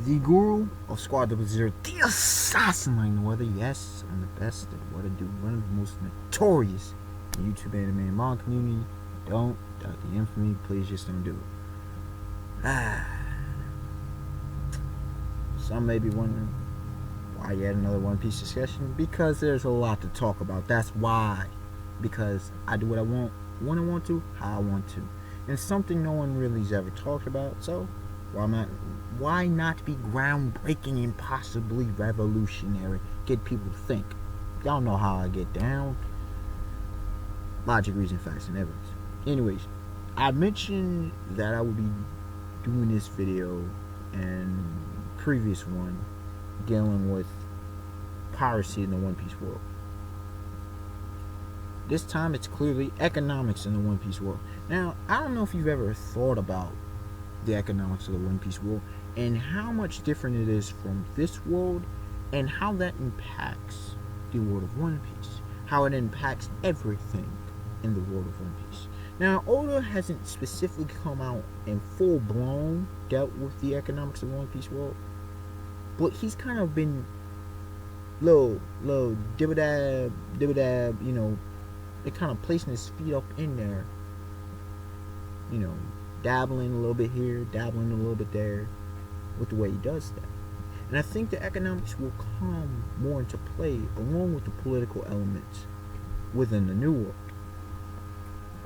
The guru of Squad 00, the assassin like no other. Yes, I'm the best at what I do. One of the most notorious in YouTube anime and manga community. Don't doubt the infamy. Please just don't do it. Some may be wondering why yet another One Piece discussion. Because there's a lot to talk about. That's why. Because I do what I want, when I want to, how I want to. And something no one really's ever talked about. So why not be groundbreaking and possibly revolutionary? Get people to think. Y'all know how I get down. Logic, reason, facts, and evidence. Anyways, I mentioned that I would be doing this video and previous one dealing with piracy in the One Piece world. This time it's clearly economics in the One Piece world. Now, I don't know if you've ever thought about the economics of the One Piece world and how much different it is from this world and how that impacts the world of One Piece. How it impacts everything in the world of One Piece. Now, Oda hasn't specifically come out and full blown dealt with the economics of the One Piece world, but he's kind of been little dib-a-dab, you know, it kind of placing his feet up in there, you know, dabbling a little bit here, dabbling a little bit there with the way he does that. And I think the economics will come more into play along with the political elements within the New World.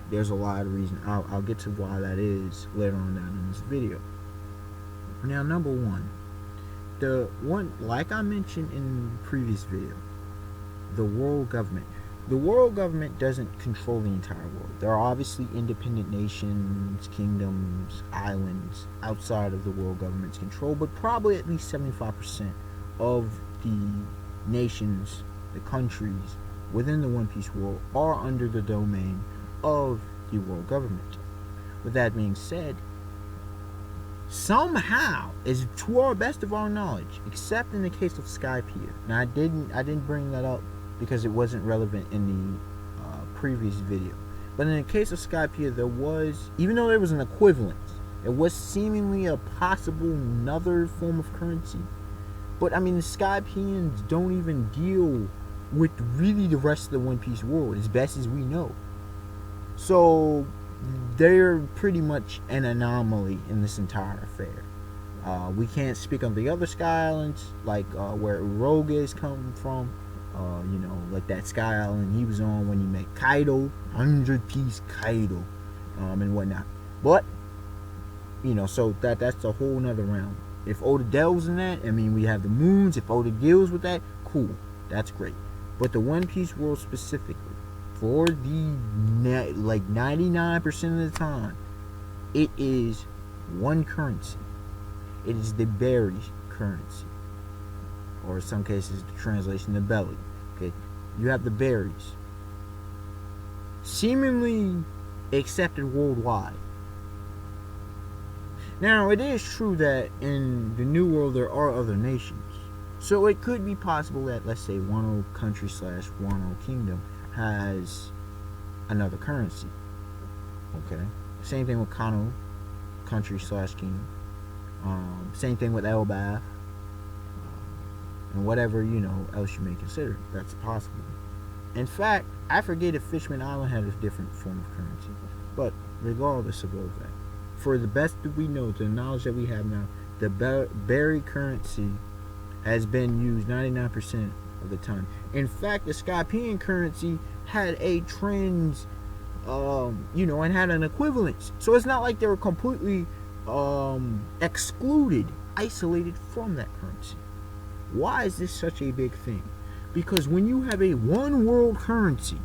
There's a lot of reasons. I'll get to why that is later on down in this video. Now, number one, like I mentioned in the previous video, the world government. The world government doesn't control the entire world. There are obviously independent nations, kingdoms, islands outside of the world government's control, but probably at least 75% of the nations, the countries within the One Piece world are under the domain of the world government. With that being said, somehow, is to our best of our knowledge, except in the case of Skypiea. Now, I didn't bring that up because it wasn't relevant in the previous video. But in the case of Skypiea, there was, even though there was an equivalence, it was seemingly a possible another form of currency. But I mean, the Skypieans don't even deal with really the rest of the One Piece world, as best as we know. So they're pretty much an anomaly in this entire affair. We can't speak on the other Sky Islands, like where Uroge is coming from. You know, like that Sky Island he was on when he met Kaido, 100-piece Kaido, and whatnot. But, you know, so that's a whole nother round. If Oda delves in that, I mean, we have the moons. If Oda deals with that, cool, that's great. But the One Piece world specifically, for the like 99% of the time, it is one currency. It is the berry currency, or in some cases the translation, the belly. Okay, you have the berries, seemingly accepted worldwide. Now, it is true that in the New World there are other nations, so it could be possible that, let's say, Wano country / Wano kingdom has another currency. Okay, same thing with Kano country / kingdom. Same thing with Elbaf, and whatever, you know, else you may consider. That's possible. In fact, I forget if Fishman Island had a different form of currency, but regardless of all of that, for the best that we know, the knowledge that we have now, the berry currency has been used 99% of the time. In fact, the Skypiean currency had a trans, you know, and had an equivalence. So it's not like they were completely excluded, isolated from that currency. Why is this such a big thing? Because when you have a one world currency,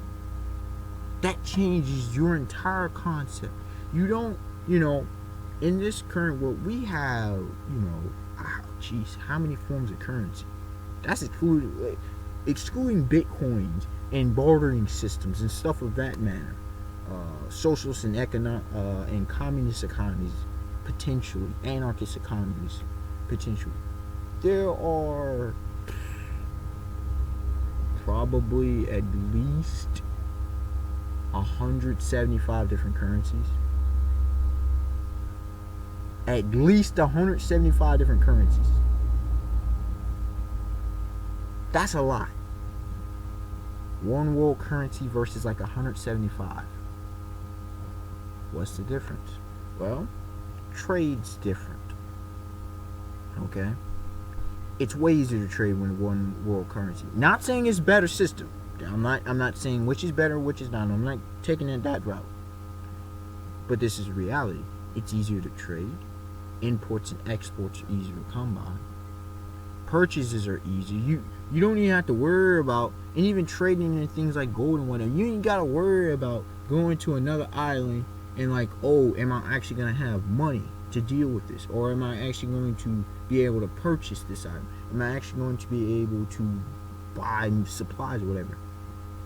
that changes your entire concept. You don't, you know, in this current world, we have, you know, how many forms of currency? That's excluding bitcoins and bartering systems and stuff of that manner. Socialist and communist economies, potentially, anarchist economies, potentially. There are probably at least 175 different currencies. At least 175 different currencies. That's a lot. One world currency versus like 175. What's the difference? Well, trade's different. Okay? It's way easier to trade when one world currency. Not saying it's a better system. I'm not saying which is better, which is not. I'm not taking it that route. But this is reality. It's easier to trade. Imports and exports are easier to come by. Purchases are easy. You don't even have to worry about, and even trading in things like gold and whatever, you ain't got to worry about going to another island and like, oh, am I actually going to have money to deal with this? Or am I actually going to be able to purchase this item? Am I actually going to be able to buy supplies or whatever?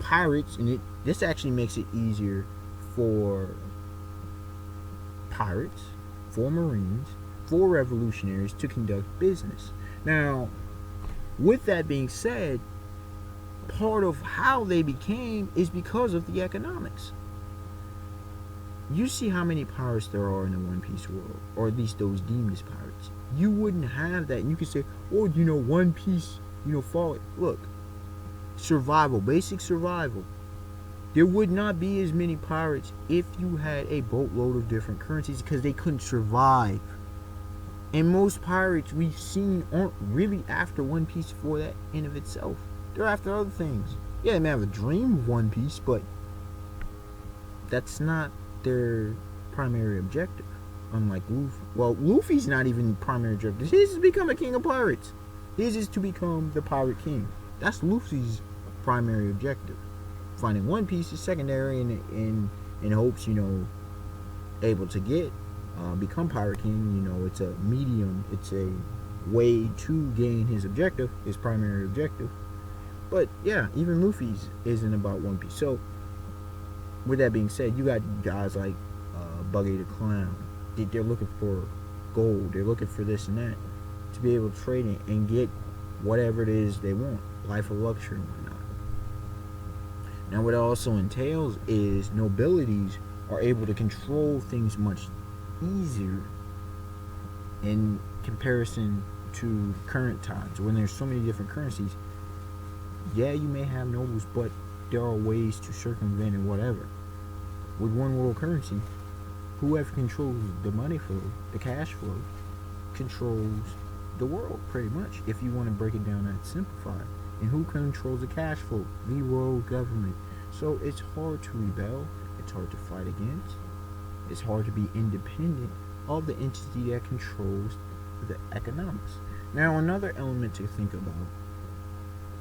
Pirates, and this actually makes it easier for pirates, for Marines, for revolutionaries to conduct business. Now, with that being said, part of how they became is because of the economics. You see how many pirates there are in the One Piece world, or at least those deemed as pirates. You wouldn't have that, and you could say, oh, One Piece, fall. Look, survival, basic survival. There would not be as many pirates if you had a boatload of different currencies, because they couldn't survive. And most pirates we've seen aren't really after One Piece for that in of itself. They're after other things. Yeah, they may have a dream of One Piece, but that's not their primary objective. Unlike Luffy. Well, Luffy's not even primary objective. His is to become a king of pirates. His is to become the pirate king. That's Luffy's primary objective. Finding One Piece is secondary in hopes, able to get become pirate king. It's a medium. It's a way to gain his objective, his primary objective. But yeah, even Luffy's isn't about One Piece. So with that being said, you got guys like Buggy the Clown. They're looking for gold. They're looking for this and that to be able to trade it and get whatever it is they want. Life of luxury and whatnot. Now what it also entails is nobilities are able to control things much easier in comparison to current times when there's so many different currencies. Yeah, you may have nobles, but there are ways to circumvent and whatever. With one world currency, whoever controls the money flow, the cash flow, controls the world pretty much, if you want to break it down and simplify it. And who controls the cash flow? The world government. So it's hard to rebel, it's hard to fight against, it's hard to be independent of the entity that controls the economics. Now another element to think about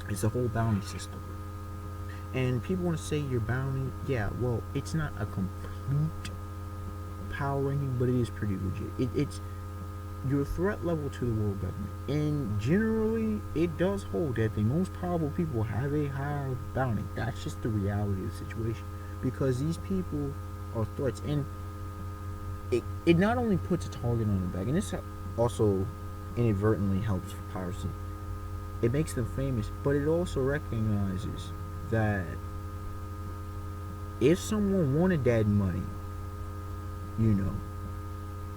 is the whole bounty system. And people want to say your bounty, yeah, well, it's not a complete power ranking, but it is pretty legit. It's your threat level to the world government. And generally, it does hold that the most powerful people have a higher bounty. That's just the reality of the situation. Because these people are threats. And it not only puts a target on the back, and this also inadvertently helps for piracy. It makes them famous, but it also recognizes that if someone wanted that money,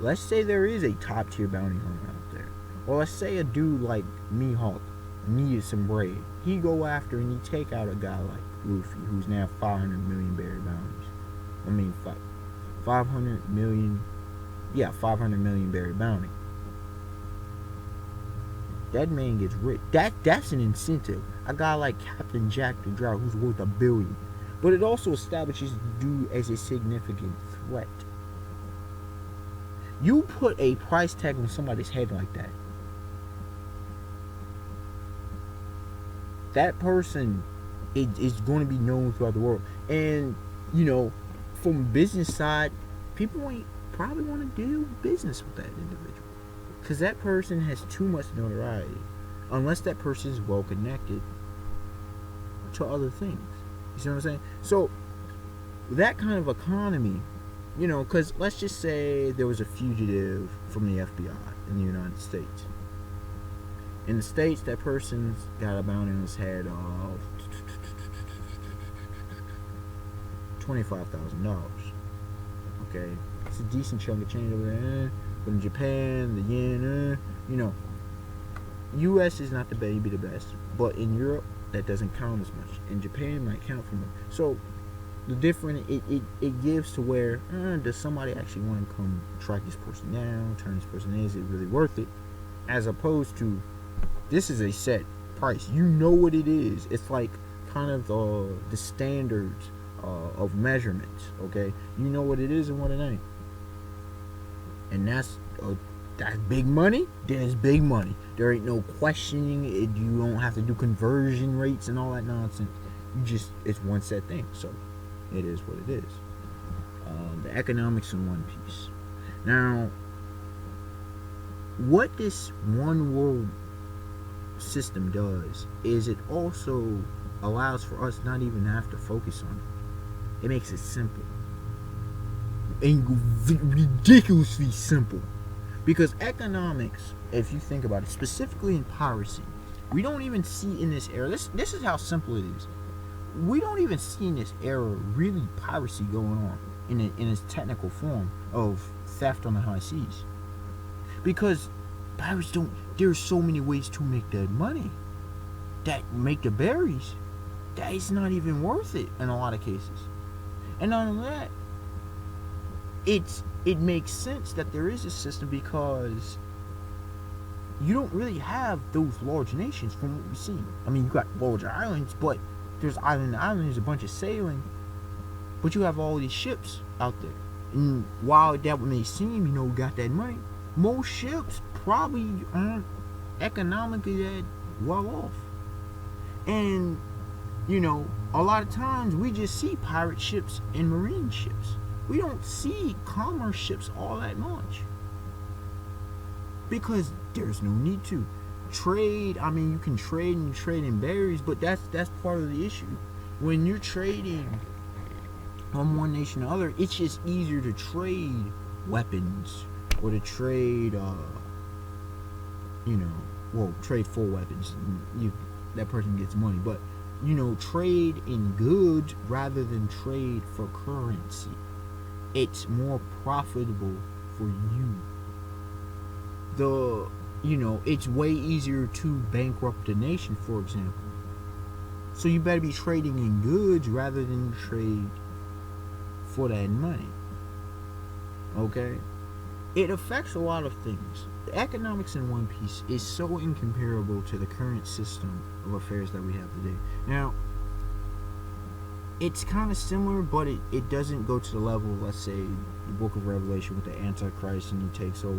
let's say there is a top tier bounty hunter out there, or let's say a dude like Mihawk needed some bread, he go after and he take out a guy like Luffy, who's now 500 million berry bounties. 500 million, 500 million berry bounty. That man gets rich. That's an incentive. A guy like Captain Jack the Drought, who's worth $1 billion. But it also establishes the dude as a significant threat. You put a price tag on somebody's head like that, that person is going to be known throughout the world. And, from a business side, people ain't probably want to do business with that individual. Because that person has too much notoriety. Unless that person is well connected to other things. You see what I'm saying? So, that kind of economy, because let's just say there was a fugitive from the FBI in the United States. In the States, that person's got a bounty on his head of $25,000. Okay? It's a decent chunk of change over there. But in Japan, the yen, U.S. is not the maybe the best, but in Europe that doesn't count as much. In Japan might count for more. So the different it gives to where does somebody actually want to come track this person down, turn this person in? Is it really worth it? As opposed to this is a set price. You know what it is. It's like kind of the standards of measurements. Okay, you know what it is and what it ain't, and that's big money. There's big money. There ain't no questioning it. You don't have to do conversion rates and all that nonsense. You just it's one set thing. So it is what it is. The economics in One Piece. Now, what this one world system does is it also allows for us not even to have to focus on it. It makes it simple. And ridiculously simple. Because economics, if you think about it, specifically in piracy, we don't even see in this era, this is how simple it is. We don't even see in this era really piracy going on in its technical form of theft on the high seas. Because pirates don't, there's so many ways to make that money that make the berries that it's not even worth it in a lot of cases. And none of that, it makes sense that there is a system because you don't really have those large nations from what we see. I mean, you got large islands, but there's island to island, there's a bunch of sailing, but you have all these ships out there. And while that may seem, got that money, most ships probably aren't economically that well off. And, a lot of times we just see pirate ships and marine ships. We don't see commerce ships all that much. Because there's no need to. Trade, I mean, you can trade and trade in berries, but that's part of the issue. When you're trading from one nation to other, it's just easier to trade weapons or to trade, trade for weapons. That person gets money, but trade in goods rather than trade for currency. It's more profitable for you. It's way easier to bankrupt a nation, for example. So you better be trading in goods rather than trade for that money. Okay? It affects a lot of things. The economics in One Piece is so incomparable to the current system of affairs that we have today. Now, it's kind of similar, but it doesn't go to the level of, let's say, the Book of Revelation with the Antichrist and he takes over,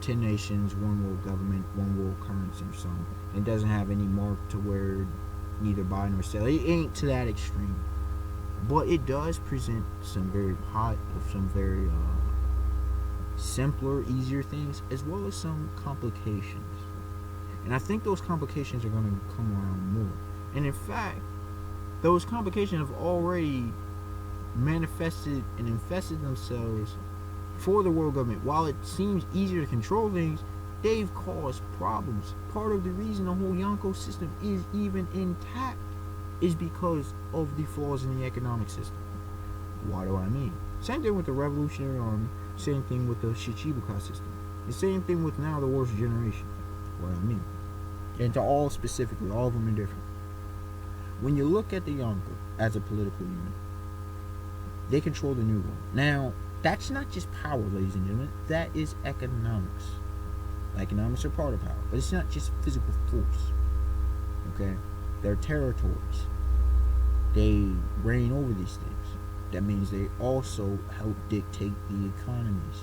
10 nations, one world government, one world currency or something. It doesn't have any mark to where neither buy nor sell. It ain't to that extreme. But it does present some very very simpler, easier things, as well as some complications. And I think those complications are going to come around more. And in fact, those complications have already manifested and infested themselves for the world government. While it seems easier to control things, they've caused problems. Part of the reason the whole Yonko system is even intact is because of the flaws in the economic system. What do I mean? Same thing with the Revolutionary Army, same thing with the Shichibukai system. The same thing with now the Worst Generation. What do I mean? And to all specifically, all of them are different. When you look at the Yonko as a political unit, they control the New World. Now, that's not just power, ladies and gentlemen. That is economics. Economics are part of power, but it's not just physical force. Okay? They're territories. They reign over these things. That means they also help dictate the economies.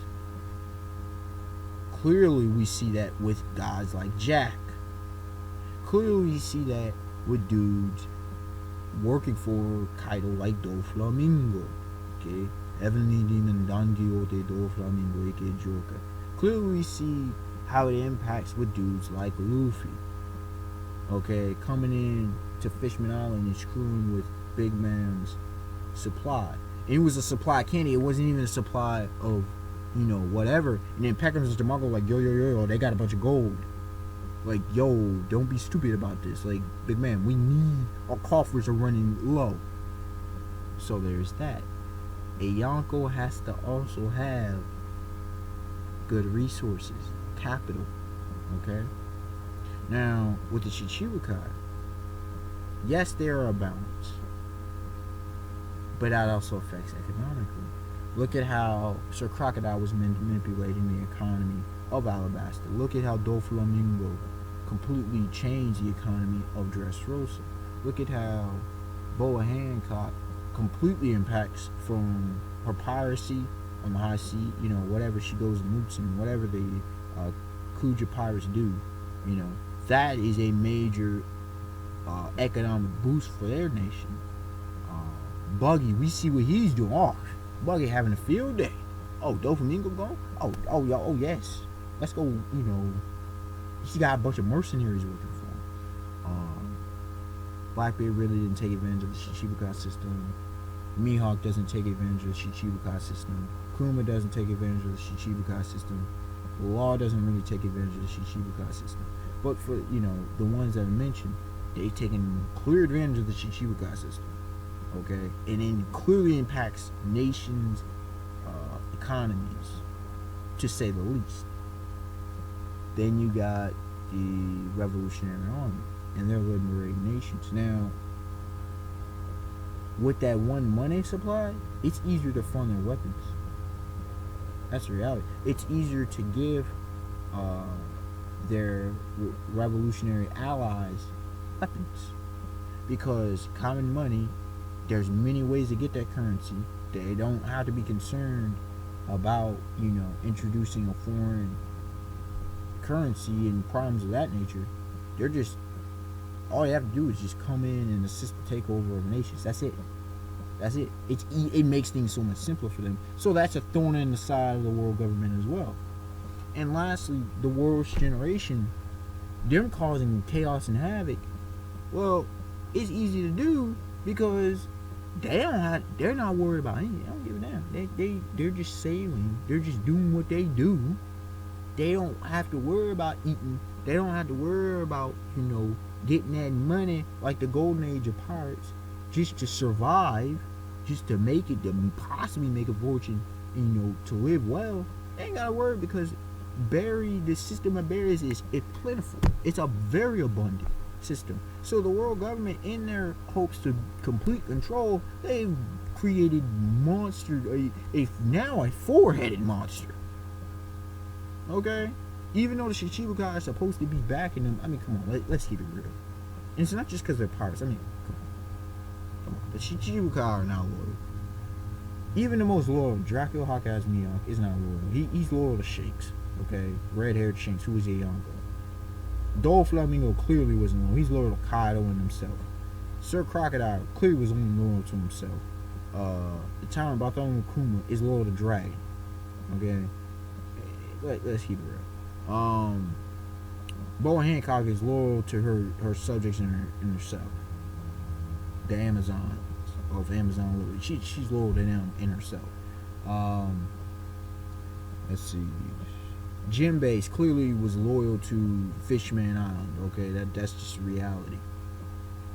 Clearly, we see that with guys like Jack. Clearly, we see that with dudes working for Kaido like Doflamingo. Okay? Heavenly Demon Dandio de Doflamingo, aka Joker. Clearly, we see how it impacts with dudes like Luffy. Okay? Coming in to Fishman Island and screwing with Big Man's supply. And it was a supply candy. It wasn't even a supply of, whatever. And then Peckham's to Marco like, yo, they got a bunch of gold. Like, yo, don't be stupid about this. Like, big man, we need, our coffers are running low. So there's that. A Yonko has to also have good resources, capital. Okay? Now, with the Shichibukai, yes, there are a balance, but that also affects economically. Look at how Sir Crocodile was manipulating the economy of Alabasta. Look at how Doflamingo completely changed the economy of Dressrosa. Look at how Boa Hancock completely impacts from her piracy on the high sea, whatever she goes and loots and whatever the Kuja pirates do, that is a major economic boost for their nation. Buggy, we see what he's doing. Oh, Buggy having a field day. Oh, Doflamingo gone? Oh, yes. Let's go, he got a bunch of mercenaries working for him. Blackbeard really didn't take advantage of the Shichibukai system. Mihawk doesn't take advantage of the Shichibukai system. Kuma doesn't take advantage of the Shichibukai system. Law doesn't really take advantage of the Shichibukai system. But for, the ones that I mentioned, they've taken clear advantage of the Shichibukai system. Okay? And it clearly impacts nations' economies, to say the least. Then you got the Revolutionary Army and their liberating nations. Now, with that one money supply, it's easier to fund their weapons. That's the reality. It's easier to give their revolutionary allies weapons, because common money, there's many ways to get that currency. They don't have to be concerned about introducing a foreign currency and problems of that nature. They're just, all you have to do is just come in and assist the takeover of nations. That's it. It makes things so much simpler for them. So that's a thorn in the side of the world government as well. And lastly, the world's generation, them causing chaos and havoc. Well, it's easy to do because they're not worried about anything. They don't give a damn. They're just sailing. They're just doing what they do. They don't have to worry about eating. They don't have to worry about, getting that money like the golden age of pirates, just to survive, just to make it, to possibly make a fortune, to live well. They ain't gotta worry, because the system of berries is plentiful. It's a very abundant system. So the world government, in their hopes to complete control, they've created now a four-headed monster. Okay? Even though the Shichibukai are supposed to be backing them, come on, let's keep it real. And it's not just because they're pirates. Come on. The Shichibukai are not loyal. Even the most loyal, Dracula Hawkeye's Mihawk, is not loyal. He's loyal to Shanks, okay? Red-haired Shanks, who is a Yonko. Doflamingo clearly wasn't loyal. He's loyal to Kaido and himself. Sir Crocodile clearly was only loyal to himself. The Town of Bartholomew Kuma is loyal to Dragon, okay? Let's keep it real. Boa Hancock is loyal to her subjects and herself. The Amazons of Amazon Liberty. She's loyal to them and herself. Let's see. Jinbei clearly was loyal to Fishman Island. Okay, that's just reality.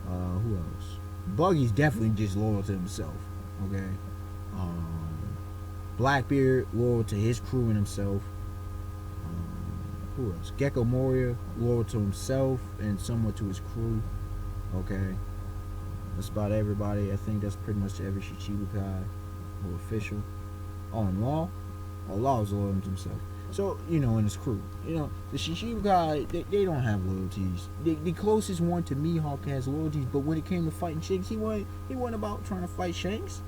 Who else? Buggy's definitely just loyal to himself. Okay. Blackbeard loyal to his crew and himself. Who else? Gecko Moria loyal to himself and somewhat to his crew. Okay. That's about everybody. I think that's pretty much every Shichibukai or official. And Law? Law is loyal to himself. So, and his crew. The Shichibukai, they don't have loyalties. The closest one to Mihawk has loyalties, but when it came to fighting Shanks, he wasn't about trying to fight Shanks.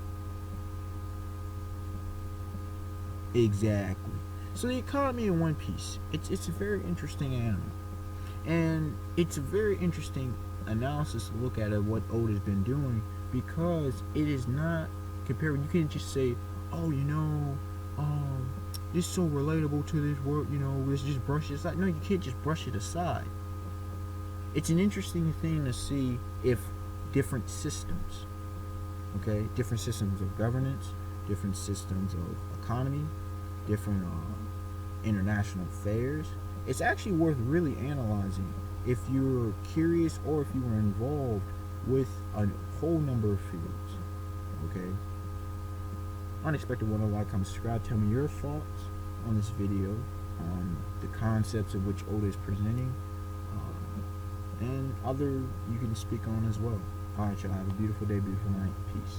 Exactly. So the economy in One Piece, it's a very interesting anime. And it's a very interesting analysis to look at of what Oda's been doing, because it is not compared. You can't just say, this is so relatable to this world, let's just brush it aside. No, you can't just brush it aside. It's an interesting thing to see if different systems, different systems of governance, different systems of economy, different international affairs. It's actually worth really analyzing if you're curious or if you were involved with a whole number of fields. Okay? Unexpected one, like, comment, subscribe. Tell me your thoughts on this video, on the concepts of which Oda is presenting. other you can speak on as well. All right, y'all. Have a beautiful day, beautiful night. Peace.